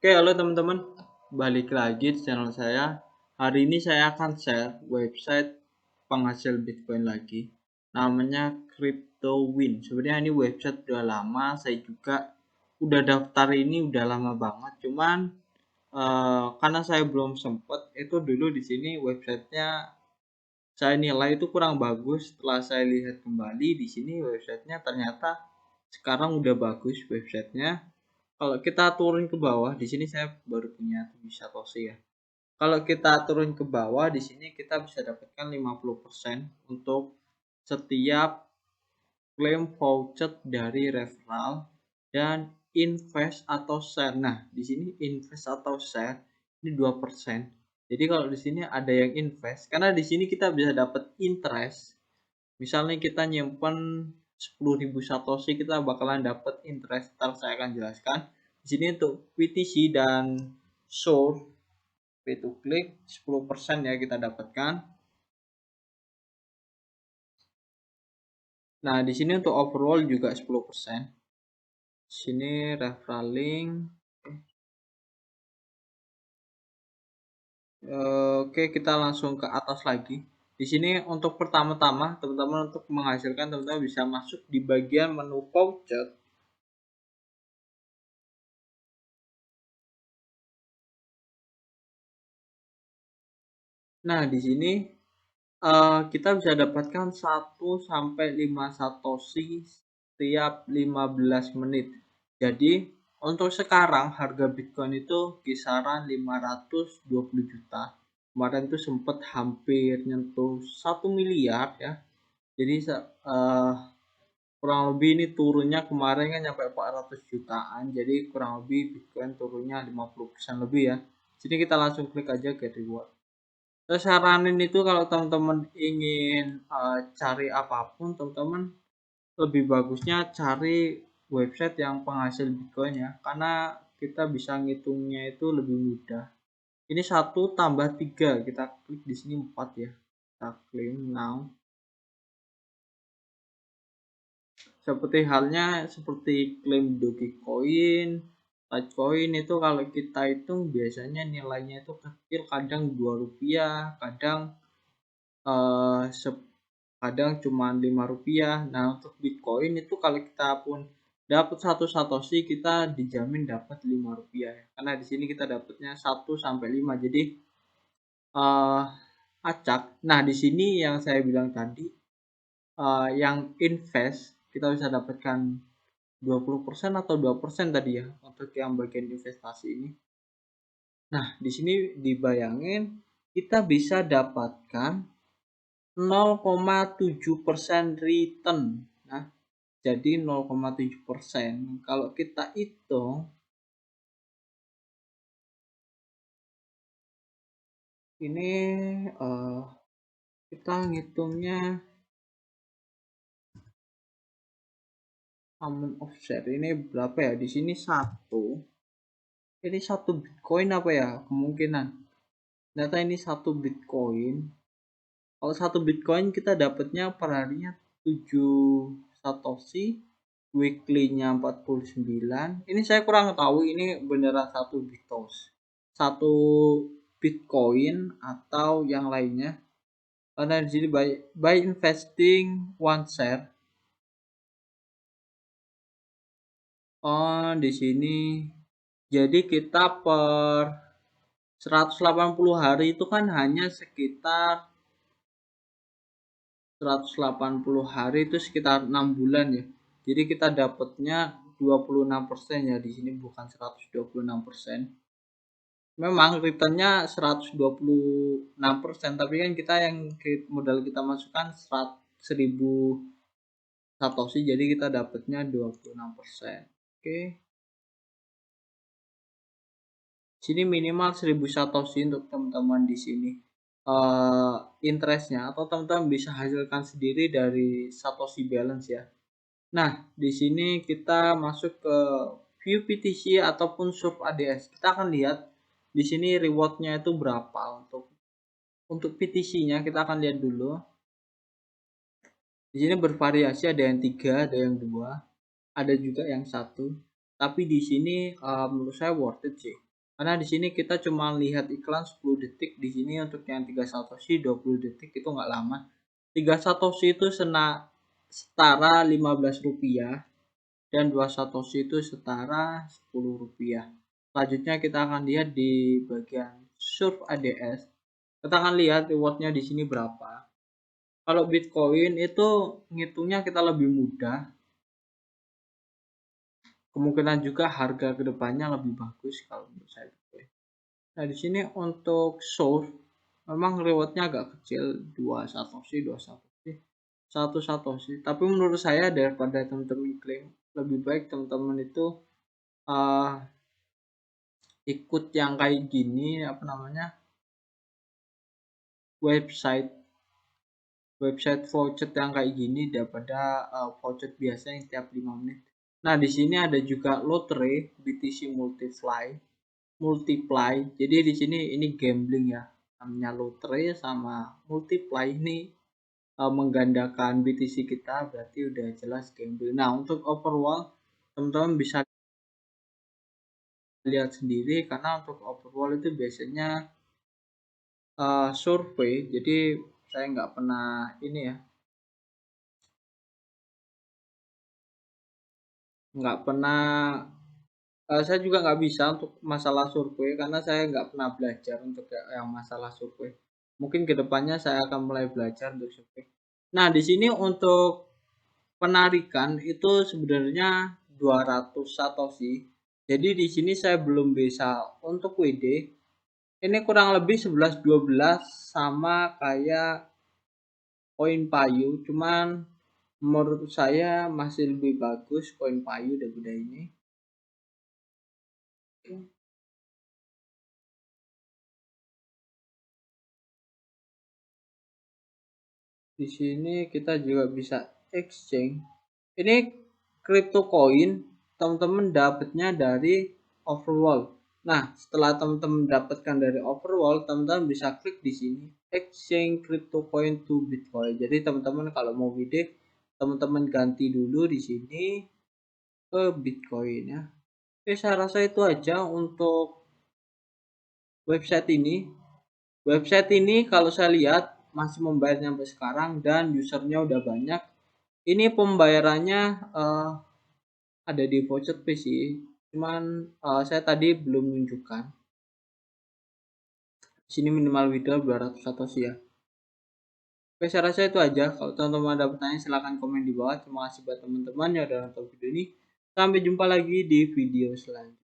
Oke, halo teman-teman. Balik lagi di channel saya. Hari ini saya akan share website penghasil Bitcoin lagi. Namanya CryptoWin. Sebenarnya ini website udah lama, saya juga udah daftar ini udah lama banget. Cuman karena saya belum sempet, itu dulu di sini websitenya saya nilai itu kurang bagus. Setelah saya lihat kembali di sini websitenya ternyata sekarang udah bagus websitenya. Kalau kita turun ke bawah, di sini saya baru punya bisa Satoshi ya. Kalau kita turun ke bawah, di sini kita bisa dapatkan 50% untuk setiap klaim voucher dari referral dan invest atau share. Nah, di sini invest atau share ini 2%. Jadi kalau di sini ada yang invest, karena di sini kita bisa dapat interest. Misalnya kita nyimpen 10.000 Satoshi, kita bakalan dapat interest. Ntar saya akan jelaskan. Di sini untuk PTC dan Soul pay to click 10% ya kita dapatkan. Nah, di sini untuk overall juga 10%. Sini referral link. Oke, kita langsung ke atas lagi. Di sini untuk pertama-tama, teman-teman untuk menghasilkan teman-teman bisa masuk di bagian menu voucher. Nah, di sini kita bisa dapatkan 1 sampai 5 satoshi setiap 15 menit. Jadi untuk sekarang harga Bitcoin itu kisaran 520 juta. Kemarin itu sempat hampir nyentuh 1 miliar ya. Jadi kurang lebih ini turunnya kemarin kan sampai 400 jutaan. Jadi kurang lebih Bitcoin turunnya 50% lebih ya. Sini kita langsung klik aja get reward. Saya saranin itu kalau teman-teman ingin cari apapun, teman-teman lebih bagusnya cari website yang penghasil Bitcoin ya, karena kita bisa ngitungnya itu lebih mudah. Ini 1 tambah 3, kita klik di sini 4 ya. Kita claim now. Seperti halnya seperti klaim Dogecoin, Litecoin itu kalau kita hitung biasanya nilainya itu kecil, kadang 2 rupiah, kadang eh, kadang cuma 5 rupiah. Nah, untuk Bitcoin itu kalau kita pun dapat 1 Satoshi kita dijamin dapat 5 rupiah ya. Karena di sini kita dapatnya 1 sampai 5. Jadi uh, acak. Nah, di sini yang saya bilang tadi yang invest kita bisa dapatkan 20% atau 2% tadi ya untuk yang bagian investasi ini. Nah, di sini dibayangin kita bisa dapatkan 0,7% return. Nah, jadi 0,7%. Kalau kita hitung ini kita ngitungnya amount of share ini berapa ya? Di sini satu. Ini satu Bitcoin apa ya? Kemungkinan. Ternyata ini satu Bitcoin. Kalau satu Bitcoin kita dapatnya per harinya 7 Satoshi, weekly-nya 49. Ini saya kurang tahu ini beneran satu Bitos. Satu Bitcoin atau yang lainnya. Karena di sini by investing one share. Oh, di sini jadi kita per 180 hari itu kan hanya sekitar 180 hari itu sekitar 6 bulan ya. Jadi kita dapatnya 26% ya, di sini bukan 126%. Memang returnnya 126%, tapi kan kita yang modal kita masukkan 1000 Satoshi, jadi kita dapatnya 26%. Oke. Sini minimal 1000 Satoshi untuk teman-teman di sini. Interestnya atau teman-teman bisa hasilkan sendiri dari Satoshi balance ya. Nah, di sini kita masuk ke view PTC ataupun sub ADS. Kita akan lihat di sini rewardnya itu berapa untuk PTC-nya. Kita akan lihat dulu. Di sini bervariasi, ada yang 3, ada yang 2, ada juga yang 1. Tapi di sini menurut saya worth it sih. Karena di sini kita cuma lihat iklan 10 detik, di sini untuk yang 3 satoshi 20 detik itu nggak lama. 3 satoshi itu setara 15 rupiah dan 2 satoshi itu setara 10 rupiah. Selanjutnya kita akan lihat di bagian surf ADS. Kita akan lihat rewardnya di sini berapa. Kalau Bitcoin itu ngitungnya kita lebih mudah. Kemungkinan juga harga kedepannya lebih bagus kalau menurut saya. Nah di sini untuk surf memang rewardnya agak kecil, 2 satoshi, 2 satoshi, 1 satoshi. Tapi menurut saya daripada teman-teman klaim, lebih baik teman-teman itu uh, ikut yang kayak gini, apa namanya, website voucher yang kayak gini daripada voucher biasa yang tiap 5 menit. Nah di sini ada juga lotre BTC multiply. Jadi di sini ini gambling ya, namanya lotre sama multiply ini menggandakan BTC kita, berarti udah jelas gambling. Nah untuk overall teman-teman bisa lihat sendiri, karena untuk overall itu biasanya survei, jadi saya nggak pernah ini ya, nggak pernah saya juga nggak bisa untuk masalah survei karena saya nggak pernah belajar untuk yang masalah survei. Mungkin kedepannya saya akan mulai belajar untuk survei. Nah di sini untuk penarikan itu sebenarnya 200 satoshi. Jadi di sini saya belum bisa untuk WD. Ini kurang lebih 11-12 sama kayak koin payu, cuman menurut saya masih lebih bagus koin payu daripada ini. Di sini kita juga bisa exchange. Ini crypto coin teman-teman dapatnya dari Overworld. Nah, setelah teman-teman dapatkan dari Overworld, teman-teman bisa klik di sini exchange crypto coin to Bitcoin. Jadi teman-teman kalau mau bidik, teman-teman ganti dulu di sini ke Bitcoin ya. Oke, saya rasa itu aja untuk website ini. Website ini kalau saya lihat masih membayar sampai sekarang dan usernya udah banyak. Ini pembayarannya ada di voucher pay sih, cuman saya tadi belum menunjukkan. Di sini minimal withdrawal 200 satoshi ya. Oke, saya rasa itu aja. Kalau teman-teman ada pertanyaan silahkan komen di bawah. Terima kasih buat teman-teman yang udah nonton video ini. Sampai jumpa lagi di video selanjutnya.